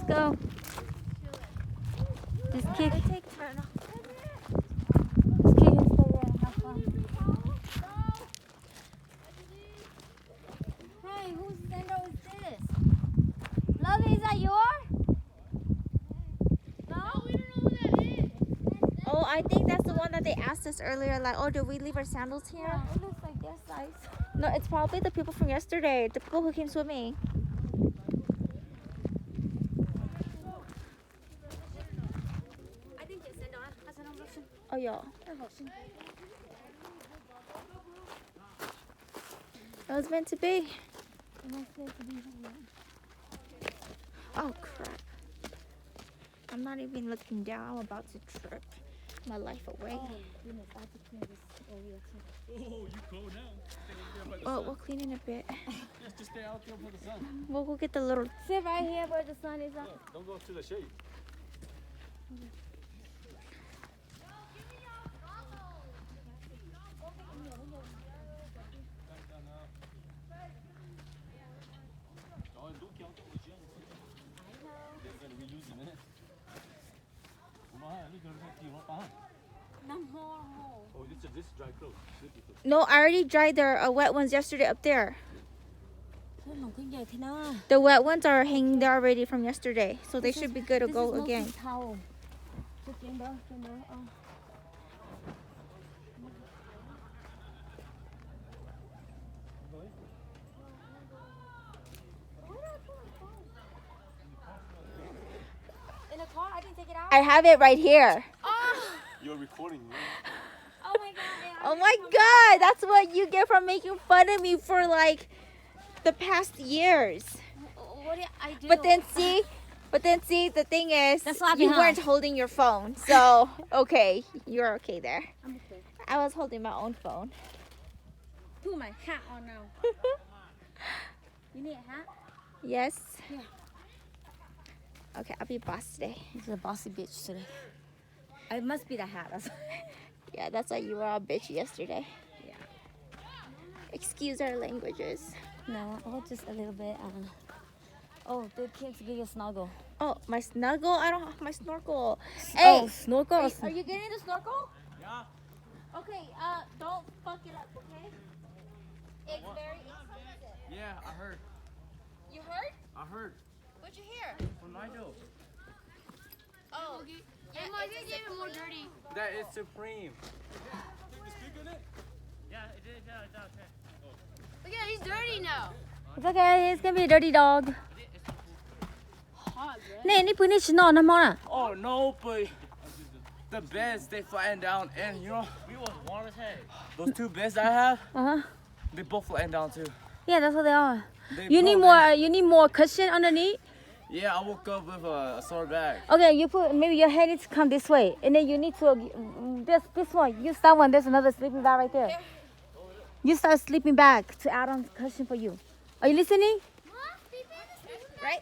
go. This kid. This kid can stay there and have fun. Hey, whose sandal is this? Lovey, is that yours? No? We don't know who that is. Oh, I think that's the one that they asked us earlier. Like, oh, do we leave our sandals here? Yeah, it looks like their size. No, it's probably the people from yesterday. The people who came swimming. Oh, yeah. It was meant to be. Oh, crap. I'm not even looking down. I'm about to trip my life away. Oh, goodness, I have to clean this area too. Oh, you cold now. Stay out there by the Oh, sun. we'll clean in a bit. Yes, just stay out there by the sun. We'll go get the little... Sit right here where the sun is up. Yeah, don't go to the shade. Oh, this is dry clothes. No, I already dried their wet ones yesterday up there. The wet ones are hanging there already from yesterday. So they should be good to go again. Towel. In the car? I didn't take it out. I have it right here. You're recording, right? Oh my god. Oh my god, that's what you get for making fun of me for like the past years. What did I do? But then see, the thing is, That's what you happened, weren't holding your phone. So, okay, you're okay there. I'm okay. I was holding my own phone. Put my hat on now. You need a hat? Yes. Yeah. Okay, I'll be boss today. This is a bossy bitch today. It must be the hat. Yeah, that's why you were all bitchy yesterday. Yeah. Excuse our languages. No, oh, just a little bit. Oh, the kids get a snuggle. Oh, my snuggle? I don't have my snorkel. Oh, Hey, snorkel. are you getting the snorkel? Yeah. Okay, don't fuck it up, okay? It's very expensive. Yeah, I heard. You heard? I heard. What'd you hear? From Nigel. Oh, yeah, it's a more dirty. That is supreme. Look at he's dirty now. It's okay. It's gonna be a dirty dog. Hot, bro. Nè, ni puni chino na mona. Oh no, but the beds they flatten down, and you know we was warm as heck. Those two beds I have, they both flatten down too. Yeah, that's what they are. They You need both- more. You need more cushion underneath. Yeah, I woke up with a sore back. Okay, you put maybe your head needs to come this way, and then you need to this one. Use that one. There's another sleeping bag right there. You start sleeping bag to add on cushion for you. Are you listening? right?